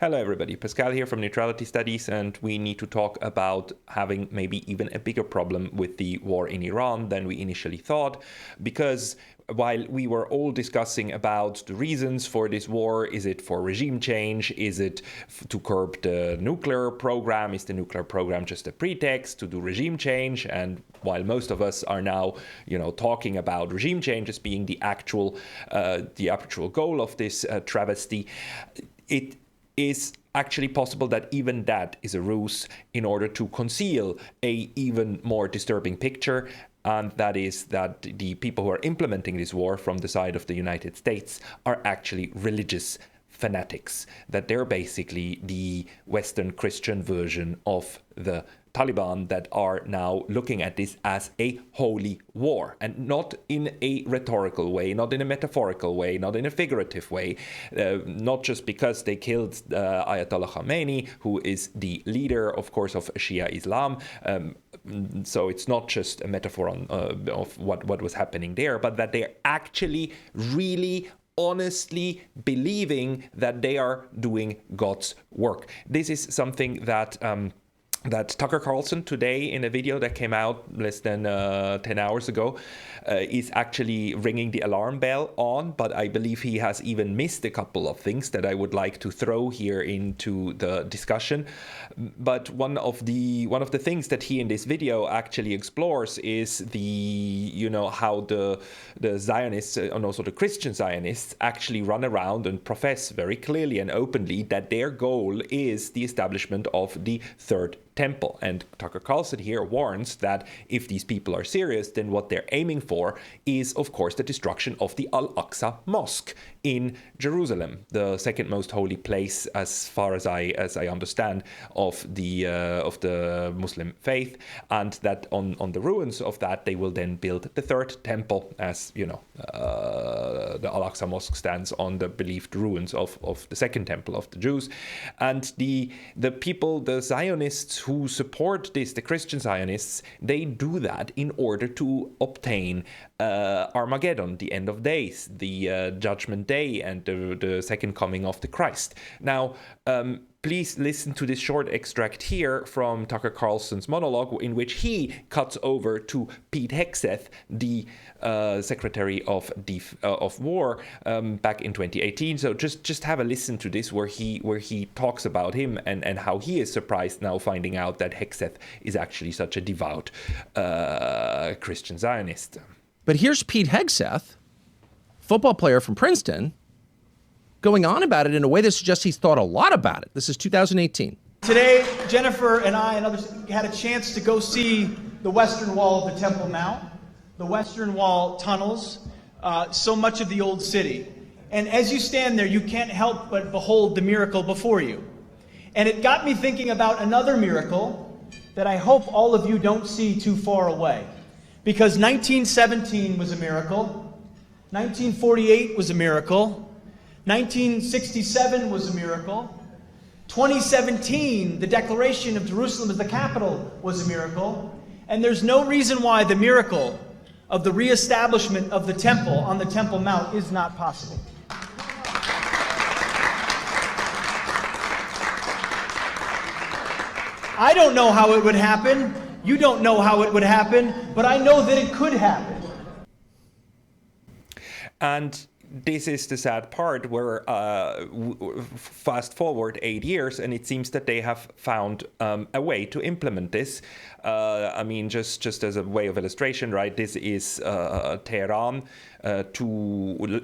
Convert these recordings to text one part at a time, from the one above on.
Hello everybody, Pascal here from Neutrality Studies, and we need to talk about having maybe even a bigger problem with the war in Iran than we initially thought, because while we were all discussing about the reasons for this war, is it for regime change, is it to curb the nuclear program, is the nuclear program just a pretext to do regime change, and while most of us are now, talking about regime change as being the actual goal of this travesty, it is actually possible that even that is a ruse in order to conceal a even more disturbing picture, and that is that the people who are implementing this war from the side of the United States are actually religious fanatics, that they're basically the Western Christian version of the Taliban that are now looking at this as a holy war, and not in a rhetorical way, not in a metaphorical way, not in a figurative way, not just because they killed Ayatollah Khamenei, who is the leader, of course, of Shia Islam. So it's not just a metaphor of what was happening there, but that they're actually really honestly believing that they are doing God's work. This is something that Tucker Carlson today, in a video that came out less than 10 hours ago, is actually ringing the alarm bell on, but I believe he has even missed a couple of things that I would like to throw here into the discussion. But one of the things that he in this video actually explores is how the Zionists and also the Christian Zionists actually run around and profess very clearly and openly that their goal is the establishment of the third temple. And Tucker Carlson here warns that if these people are serious, then what they're aiming for is, of course, the destruction of the Aqsa Mosque in Jerusalem, the second most holy place, as far as I understand, of the Muslim faith, and that on the ruins of that they will then build the third temple, as the Al-Aqsa Mosque stands on the believed ruins of the second temple of the Jews. And the people, the Zionists who support this, the Christian Zionists, they do that in order to obtain Armageddon, the end of days, the judgment day, and the second coming of the Christ. Now, please listen to this short extract here from Tucker Carlson's monologue, in which he cuts over to Pete Hegseth, the Secretary of War, back in 2018. So just have a listen to this, where he talks about him and how he is surprised now finding out that Hegseth is actually such a devout Christian Zionist. But here's Pete Hegseth, football player from Princeton, going on about it in a way that suggests he's thought a lot about it. This is 2018. Today, Jennifer and I and others had a chance to go see the Western Wall of the Temple Mount, the Western Wall tunnels, so much of the old city. And as you stand there, you can't help but behold the miracle before you. And it got me thinking about another miracle that I hope all of you don't see too far away. Because 1917 was a miracle, 1948 was a miracle, 1967 was a miracle, 2017, the declaration of Jerusalem as the capital, was a miracle, and there's no reason why the miracle of the reestablishment of the temple on the Temple Mount is not possible. I don't know how it would happen. You don't know how it would happen, but I know that it could happen. And this is the sad part, where fast forward 8 years, and it seems that they have found a way to implement this. Just as a way of illustration, right? This is Tehran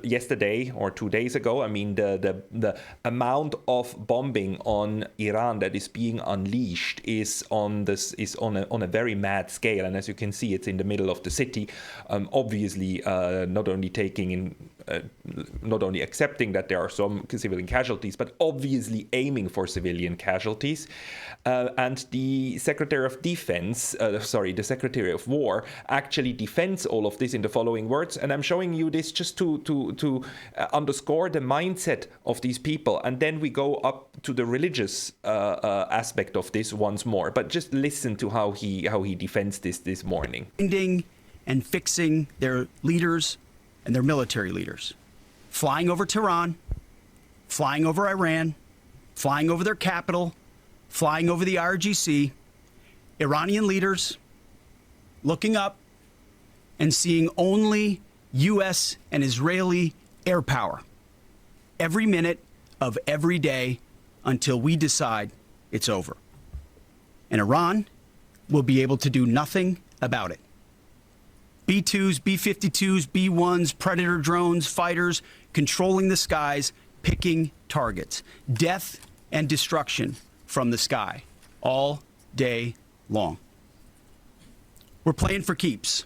yesterday or 2 days ago. I mean, the amount of bombing on Iran that is being unleashed is on a very mad scale, and as you can see, it's in the middle of the city. Obviously, not only accepting that there are some civilian casualties, but obviously aiming for civilian casualties. And the Secretary of the Secretary of War actually defends all of this in the following words. And I'm showing you this just to underscore the mindset of these people. And then we go up to the religious aspect of this once more. But just listen to how he defends this morning. Finding and fixing their leaders and their military leaders, flying over Tehran, flying over Iran, flying over their capital, flying over the IRGC, Iranian leaders looking up and seeing only U.S. and Israeli air power every minute of every day until we decide it's over. And Iran will be able to do nothing about it. B-2s, B-52s, B-1s, Predator drones, fighters, controlling the skies, picking targets. Death and destruction from the sky all day long. We're playing for keeps.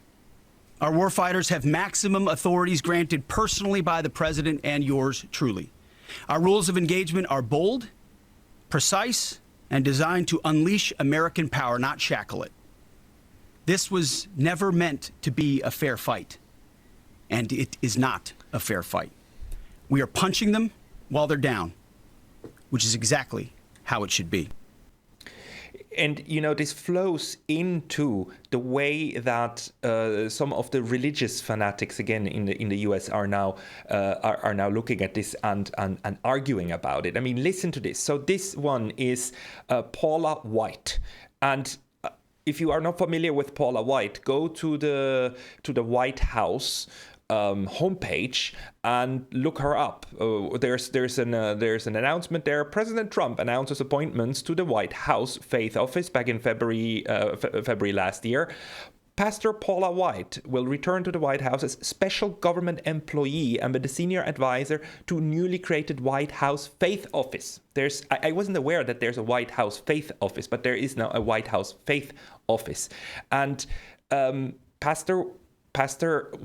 Our warfighters have maximum authorities granted personally by the president and yours truly. Our rules of engagement are bold, precise, and designed to unleash American power, not shackle it. This was never meant to be a fair fight, and it is not a fair fight. We are punching them while they're down, which is exactly how it should be. And, you know, this flows into the way that some of the religious fanatics, again, in the US are now looking at this and arguing about it. I mean, listen to this. So this one is Paula White. And if you are not familiar with Paula White, go to the White House homepage and look her up. There's an announcement there. President Trump announces appointments to the White House Faith Office back in February last year. Pastor Paula White will return to the White House as special government employee and be the senior advisor to newly created White House Faith Office. I wasn't aware that there's a White House Faith Office, but there is now a White House Faith Office. And Pastor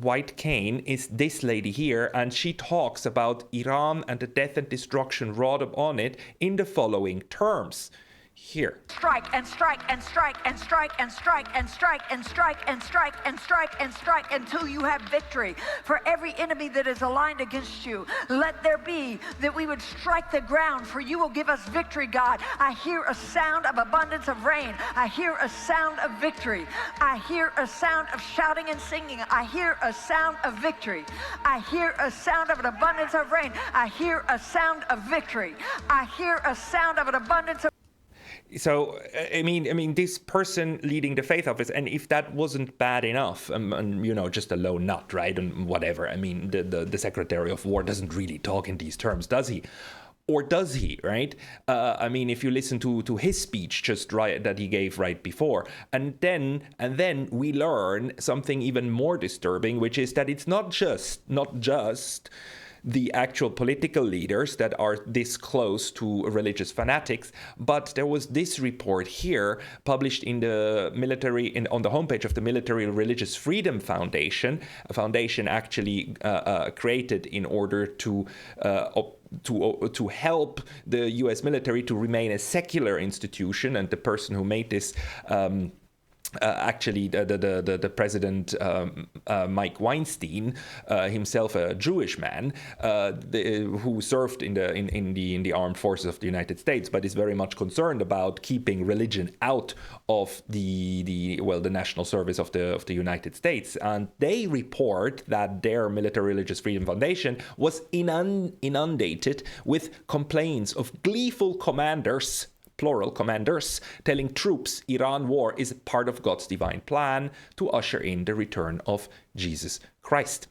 White Kane is this lady here, and she talks about Iran and the death and destruction wrought upon it in the following terms. Here. Strike and strike and strike and strike and strike and strike and strike and strike and strike and strike until you have victory. For every enemy that is aligned against you, let there be that we would strike the ground, for you will give us victory, God. I hear a sound of abundance of rain. I hear a sound of victory. I hear a sound of shouting and singing. I hear a sound of victory. I hear a sound of an abundance of rain. I hear a sound of victory. I hear a sound of an abundance of. So, I mean, this person leading the faith office, and if that wasn't bad enough, and you know, just a low nut, right, and whatever, I mean, the Secretary of War doesn't really talk in these terms, does he? Or does he, right? I mean, if you listen to his speech just right that he gave right before, and then we learn something even more disturbing, which is that it's not just the actual political leaders that are this close to religious fanatics, but there was this report here published in the on the homepage of the Military Religious Freedom Foundation, a foundation actually created in order to help the U.S. military to remain a secular institution. And the person who made this actually the president Mike Weinstein, himself a Jewish man, who served in the armed forces of the United States, but is very much concerned about keeping religion out of the national service of the United States. And they report that their Military Religious Freedom Foundation was inundated with complaints of gleeful commanders, plural commanders, telling troops Iran war is part of God's divine plan to usher in the return of Jesus Christ.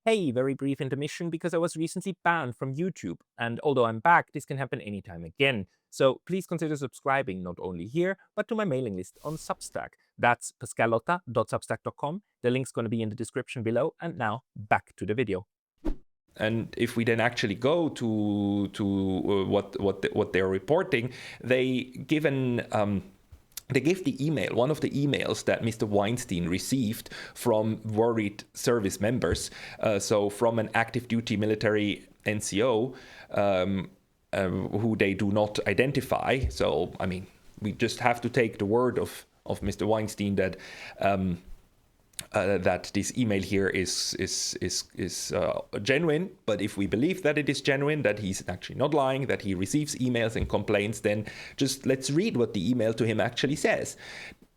Hey, very brief intermission because I was recently banned from YouTube, and although I'm back, this can happen anytime again. So please consider subscribing not only here, but to my mailing list on Substack. That's pascalotta.substack.com. The link's going to be in the description below, and now back to the video. And if we then actually go to what they're reporting, they give the email, one of the emails that Mr. Weinstein received from worried service members, so from an active duty military NCO who they do not identify. So, I mean, we just have to take the word of Mr. Weinstein that that this email here is genuine. But if we believe that it is genuine, that he's actually not lying, that he receives emails and complaints, then just let's read what the email to him actually says.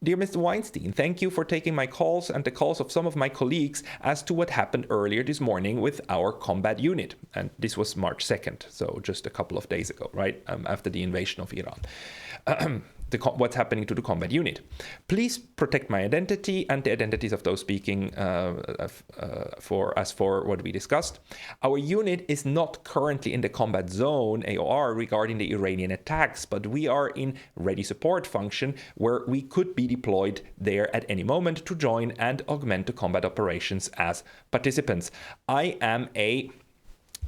dear Mr. Weinstein, thank you for taking my calls and the calls of some of my colleagues as to what happened earlier this morning with our combat unit. And this was March 2nd, so just a couple of days ago, right, after the invasion of Iran. What's happening to the combat unit. Please protect my identity and the identities of those speaking for what we discussed. Our unit is not currently in the combat zone, AOR, regarding the Iranian attacks, but we are in ready support function where we could be deployed there at any moment to join and augment the combat operations as participants. I am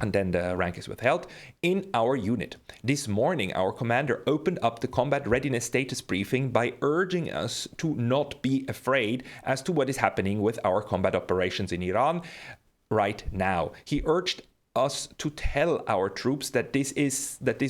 and then the rank is withheld, in our unit. This morning, our commander opened up the combat readiness status briefing by urging us to not be afraid as to what is happening with our combat operations in Iran right now. He urged us to tell our troops that this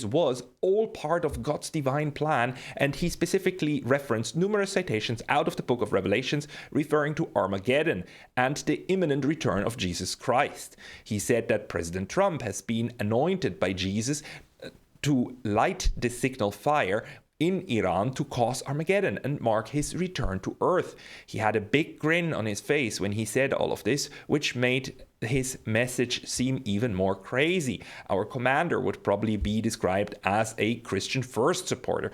was all part of God's divine plan, and he specifically referenced numerous citations out of the book of Revelations referring to Armageddon and the imminent return of Jesus Christ. He said that President Trump has been anointed by Jesus to light the signal fire in Iran to cause Armageddon and mark his return to earth. He had a big grin on his face when he said all of this, which made his message seem even more crazy. Our commander would probably be described as a Christian First supporter.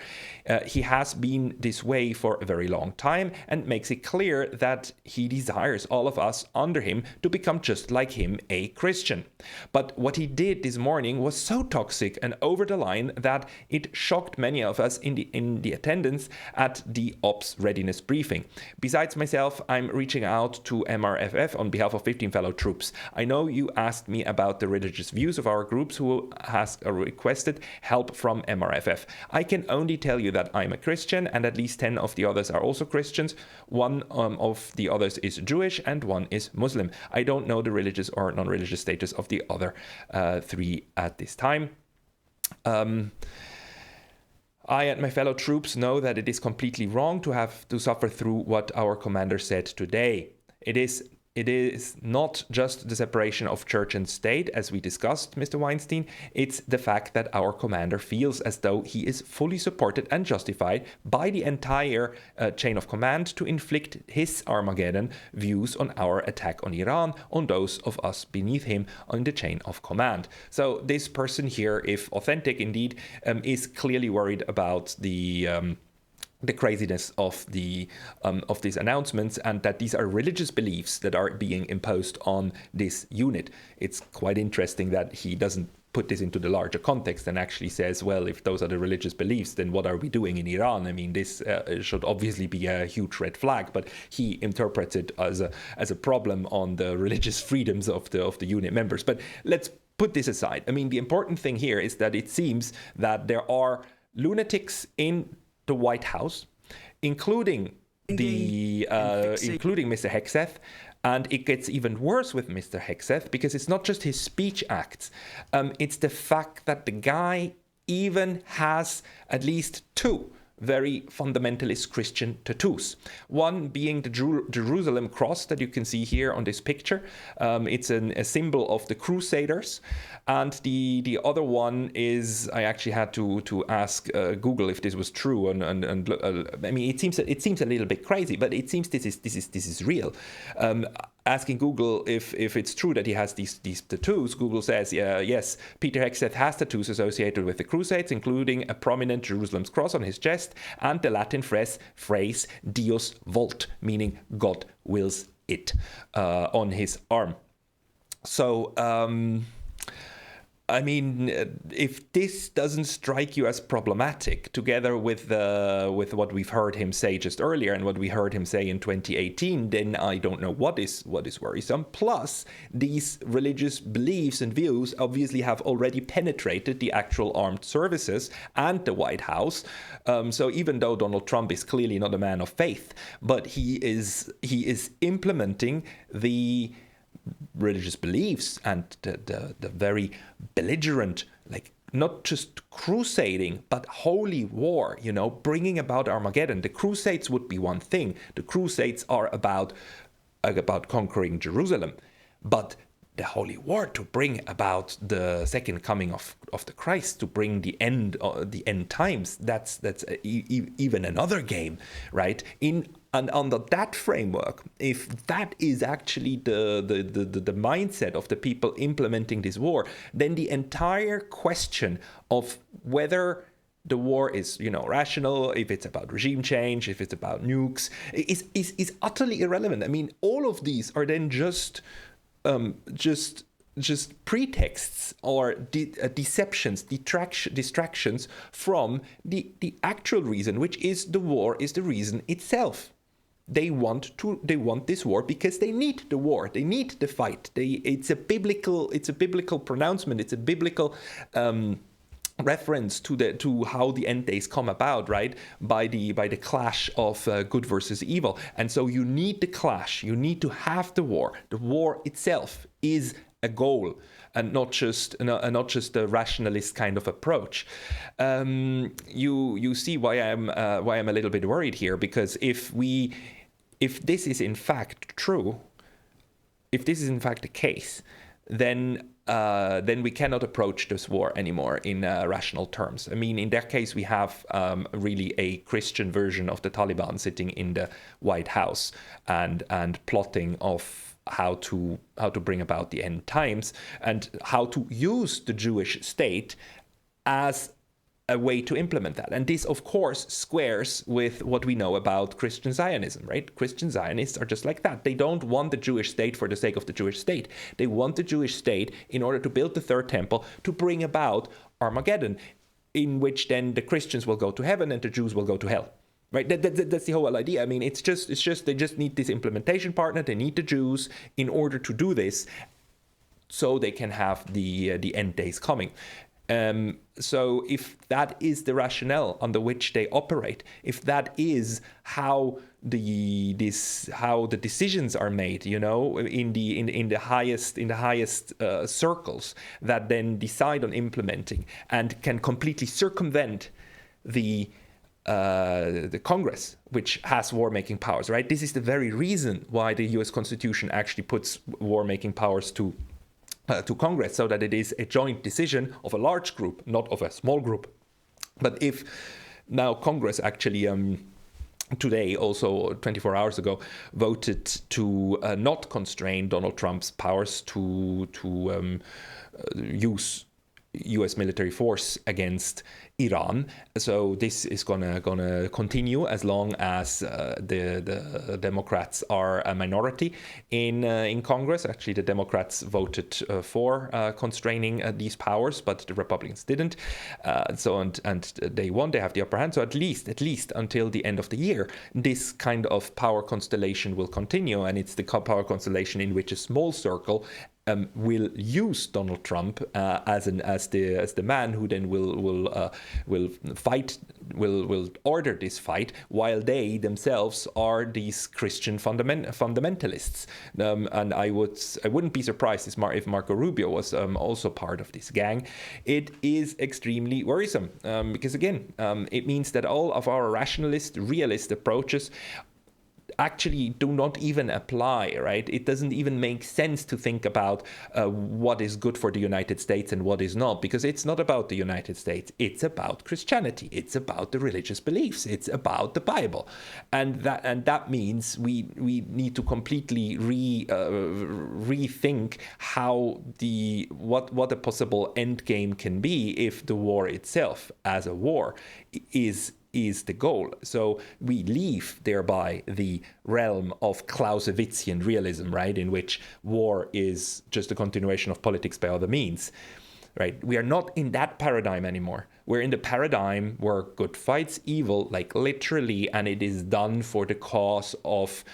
He has been this way for a very long time and makes it clear that he desires all of us under him to become just like him, a Christian. But what he did this morning was so toxic and over the line that it shocked many of us in the attendance at the ops readiness briefing. Besides myself, I'm reaching out to MRFF on behalf of 15 fellow troops. I know you asked me about the religious views of our groups who has requested help from MRFF. I can only tell you that I'm a Christian and at least 10 of the others are also Christians. One of the others is Jewish and one is Muslim. I don't know the religious or non-religious status of the other 3 at this time. I and my fellow troops know that it is completely wrong to have to suffer through what our commander said today. It is not just the separation of church and state, as we discussed, Mr. Weinstein. It's the fact that our commander feels as though he is fully supported and justified by the entire chain of command to inflict his Armageddon views on our attack on Iran, on those of us beneath him on the chain of command. So this person here, if authentic indeed, is clearly worried about the craziness of these announcements, and that these are religious beliefs that are being imposed on this unit. It's quite interesting that he doesn't put this into the larger context and actually says, well, if those are the religious beliefs, then what are we doing in Iran? I mean, this should obviously be a huge red flag, but he interprets it as a problem on the religious freedoms of the unit members. But let's put this aside. I mean, the important thing here is that it seems that there are lunatics in the White House, including Mr. Hegseth, and it gets even worse with Mr. Hegseth because it's not just his speech acts. It's the fact that the guy even has at least 2 very fundamentalist Christian tattoos. One being the Jerusalem cross that you can see here on this picture. It's a symbol of the Crusaders. And the other one is, I actually had to ask Google if this was true. And I mean, it seems a little bit crazy, but it seems this is real. Asking Google if it's true that he has these tattoos, Google says, yes, Peter Hegseth has tattoos associated with the Crusades, including a prominent Jerusalem's cross on his chest and the Latin phrase Deus vult, meaning God wills it, on his arm. So, I mean, if this doesn't strike you as problematic, together with what we've heard him say just earlier and what we heard him say in 2018, then I don't know what is worrisome. Plus, these religious beliefs and views obviously have already penetrated the actual armed services and the White House. So even though Donald Trump is clearly not a man of faith, but he is implementing the religious beliefs and the very belligerent, like not just crusading, but holy war, bringing about Armageddon. The Crusades would be one thing. The Crusades are about conquering Jerusalem. But the holy war to bring about the second coming of the Christ, to bring the end times. That's even another game, right? And under that framework, if that is actually the mindset of the people implementing this war, then the entire question of whether the war is, rational, if it's about regime change, if it's about nukes, is utterly irrelevant. I mean, all of these are then just pretexts or deceptions, distractions from the actual reason, which is the war is the reason itself. They want this war because they need the war. They need the fight. It's a biblical pronouncement. It's a biblical reference to how the end days come about, right? By the clash of good versus evil. And so you need the clash. You need to have the war. The war itself is a goal, and not just a rationalist kind of approach. You see why I'm a little bit worried here, because if this is in fact true, if this is in fact the case, then we cannot approach this war anymore in rational terms. I mean, in that case, we have really a Christian version of the Taliban sitting in the White House and plotting of how to bring about the end times and how to use the Jewish state as a way to implement that. And this, of course, squares with what we know about Christian Zionism, right? Christian Zionists are just like that. They don't want the Jewish state for the sake of the Jewish state. They want the Jewish state in order to build the third temple to bring about Armageddon, in which then the Christians will go to heaven and the Jews will go to hell. Right, that's the whole idea. I mean, it's just they just need this implementation partner. They need the Jews in order to do this, so they can have the end days coming. So if that is the rationale under which they operate, if that is how the decisions are made, in the highest circles that then decide on implementing and can completely circumvent the Congress, which has war-making powers, right? This is the very reason why the U.S. Constitution actually puts war-making powers to Congress, so that it is a joint decision of a large group, not of a small group. But if now Congress actually today, also 24 hours ago, voted to not constrain Donald Trump's powers to use U.S. military force against Iran. So this is gonna continue as long as the Democrats are a minority in Congress. Actually, the Democrats voted for constraining these powers, but the Republicans didn't. And they won. They have the upper hand. So at least until the end of the year, this kind of power constellation will continue, and it's the power constellation in which a small circle will use Donald Trump as the man who then will order this fight, while they themselves are these Christian fundamentalists. And I wouldn't be surprised if Marco Rubio was also part of this gang. It is extremely worrisome because again, it means that all of our rationalist, realist approaches actually do not even apply, right? It doesn't even make sense to think about what is good for the United States and what is not, because it's not about the United States. It's about Christianity. It's about the religious beliefs. It's about the Bible, and that means we need to completely rethink how what a possible end game can be if the war itself, as a war, is the goal. So we leave thereby the realm of Clausewitzian realism, right, in which war is just a continuation of politics by other means, right? We are not in that paradigm anymore. We're in the paradigm where good fights evil, like literally, and it is done for the cause of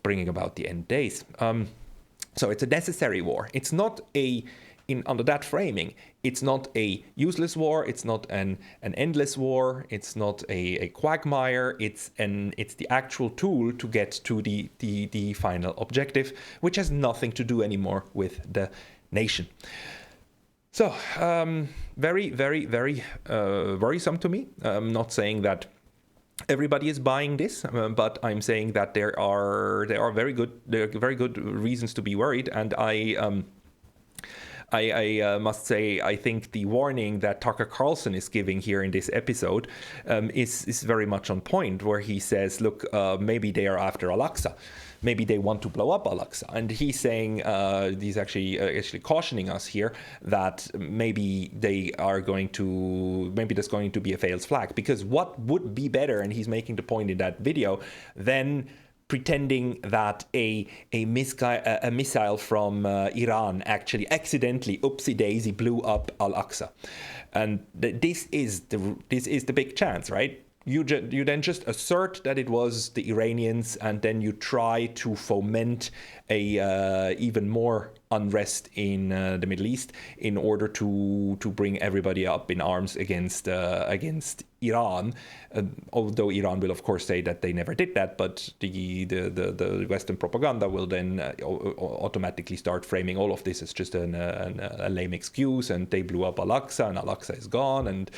bringing about the end days. So it's a necessary war. It's not under that framing, it's not a useless war, it's not an endless war, it's not a quagmire, it's the actual tool to get to the final objective, which has nothing to do anymore with the nation. So, very, very, very worrisome to me. I'm not saying that everybody is buying this, but I'm saying that there are very good reasons to be worried, and I must say, I think the warning that Tucker Carlson is giving here in this episode is very much on point, where he says, look, maybe they are after Al-Aqsa. Maybe they want to blow up Al-Aqsa. And he's saying, he's actually cautioning us here that maybe there's going to be a false flag. Because what would be better, and he's making the point in that video, than pretending that a missile from Iran actually accidentally, oopsie daisy, blew up Al-Aqsa. And this is the big chance, right? You then just assert that it was the Iranians, and then you try to foment a even more unrest in the Middle East in order to bring everybody up in arms against Iran. Although Iran will of course say that they never did that, but the Western propaganda will then automatically start framing all of this as just a lame excuse, and they blew up Al-Aqsa, and Al-Aqsa is gone,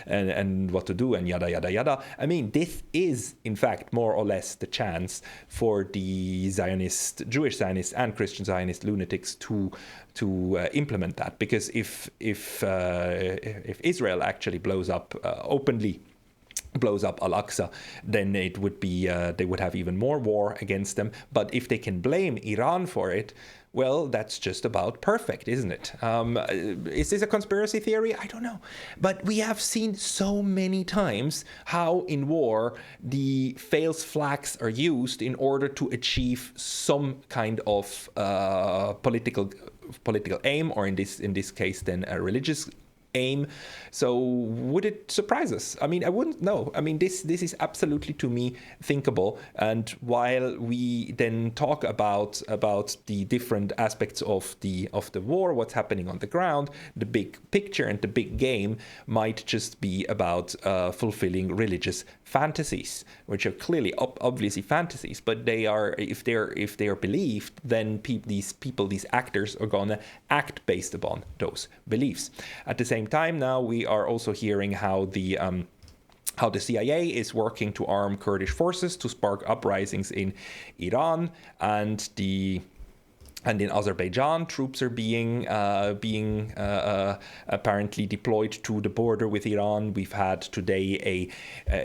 and what to do, and yada yada yada. I mean, this is in fact more or less the chance for the Jewish Zionist and Christian Zionist lunatics to implement that, because if Israel actually openly blows up Al-Aqsa, then it would be they would have even more war against them. But if they can blame Iran for it, well, that's just about perfect, isn't it? Is this a conspiracy theory? I don't know. But we have seen so many times how in war the false flags are used in order to achieve some kind of political aim, or in this case then a religious aim. So would it surprise us? I mean, I wouldn't know. I mean, this is absolutely, to me, thinkable. And while we then talk about the different aspects of the war, what's happening on the ground, the big picture and the big game might just be about fulfilling religious fantasies, which are clearly obviously fantasies, but they are, if they are believed, then these actors are gonna act based upon those beliefs. At the same time, now we are also hearing how the CIA is working to arm Kurdish forces to spark uprisings in Iran, and in Azerbaijan, troops are being apparently deployed to the border with Iran. We've had today a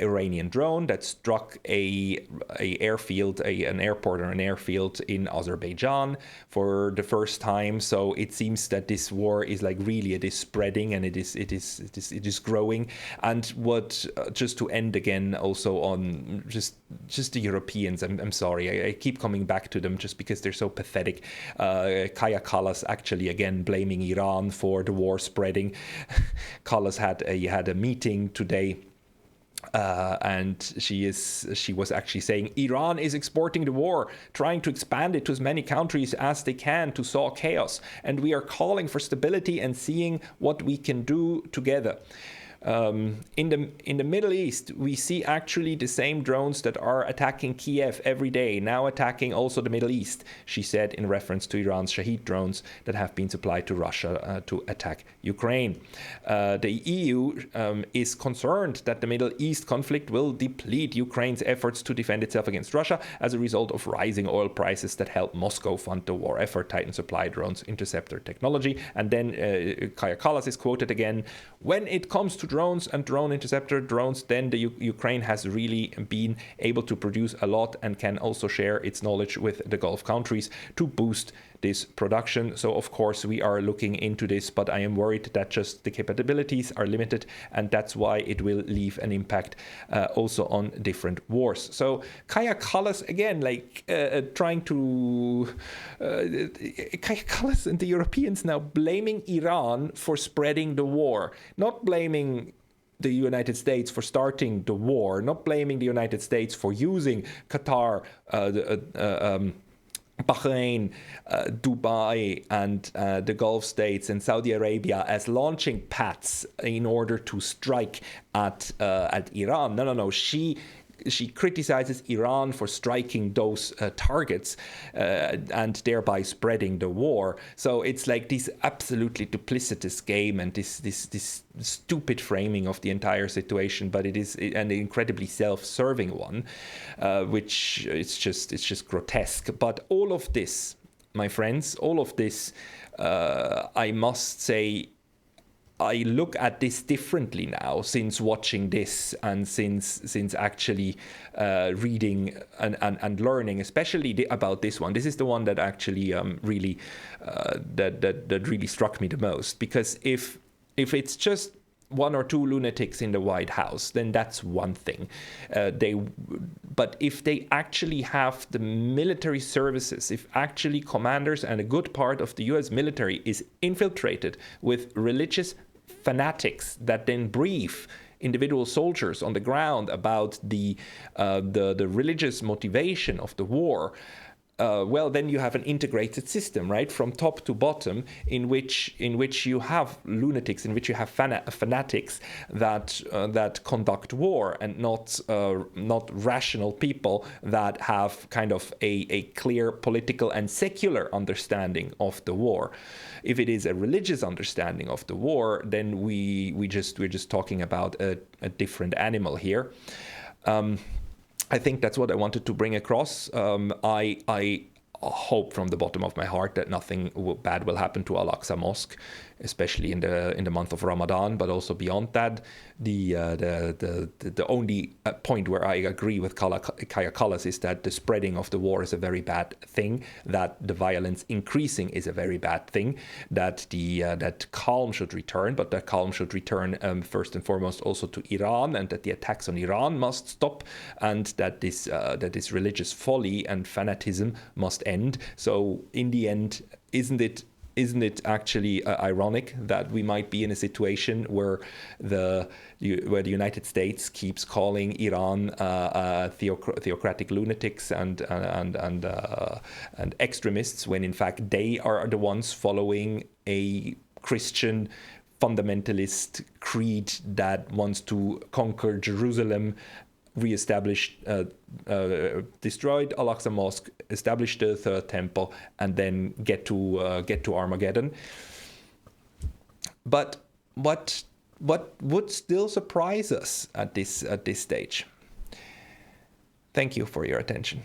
Iranian drone that struck an airport or an airfield in Azerbaijan for the first time. So it seems that this war is it is spreading, and it is growing. And just to end again also on just the Europeans. I'm sorry, I keep coming back to them just because they're so pathetic. Kaya Kallas actually again blaming Iran for the war spreading. Kallas had a meeting today, and she was actually saying Iran is exporting the war, trying to expand it to as many countries as they can to sow chaos, and we are calling for stability and seeing what we can do together. In the Middle East, we see actually the same drones that are attacking Kiev every day, now attacking also the Middle East, she said in reference to Iran's Shahed drones that have been supplied to Russia to attack Ukraine. The EU is concerned that the Middle East conflict will deplete Ukraine's efforts to defend itself against Russia as a result of rising oil prices that help Moscow fund the war effort, Titan supply drones, interceptor technology. And then Kaya Kallas is quoted again, when it comes to drones and drone interceptor drones, then the Ukraine has really been able to produce a lot and can also share its knowledge with the Gulf countries to boost this production. So of course we are looking into this, but I am worried that just the capabilities are limited, and that's why it will leave an impact also on different wars. So Kaya Kallas again, trying to Kaya Kallas and the Europeans now blaming Iran for spreading the war, not blaming the United States for starting the war, not blaming the United States for using Qatar, Bahrain, Dubai, and the Gulf states and Saudi Arabia as launching pads in order to strike at Iran. No. She she criticizes Iran for striking those targets and thereby spreading the war. So it's like this absolutely duplicitous game and this stupid framing of the entire situation, but it is an incredibly self-serving one, which it's just grotesque. But all of this, my friends, all of this, I must say, I look at this differently now since watching this and since actually reading and learning, especially about this one. This is the one that actually really that really struck me the most, because if it's just one or two lunatics in the White House, then that's one thing. But if they actually have the military services, if actually commanders and a good part of the U.S. military is infiltrated with religious fanatics that then brief individual soldiers on the ground about the religious motivation of the war, well, then you have an integrated system, right, from top to bottom, in which you have lunatics, in which you have fanatics that conduct war, and not rational people that have kind of a clear political and secular understanding of the war. If it is a religious understanding of the war, then we're just talking about a different animal here. I think that's what I wanted to bring across. I hope from the bottom of my heart that nothing bad will happen to Al-Aqsa Mosque, especially in the month of Ramadan, but also beyond that. The only point where I agree with Kaya Kallas is that the spreading of the war is a very bad thing, that the violence increasing is a very bad thing, that that calm should return, but that calm should return first and foremost also to Iran, and that the attacks on Iran must stop, and that this religious folly and fanaticism must end. So in the end, isn't it actually ironic that we might be in a situation where the United States keeps calling Iran theocratic lunatics and extremists, when in fact they are the ones following a Christian fundamentalist creed that wants to conquer Jerusalem, re-established, destroyed Al-Aqsa Mosque, established the Third Temple, and then get to Armageddon. But what would still surprise us at this stage? Thank you for your attention.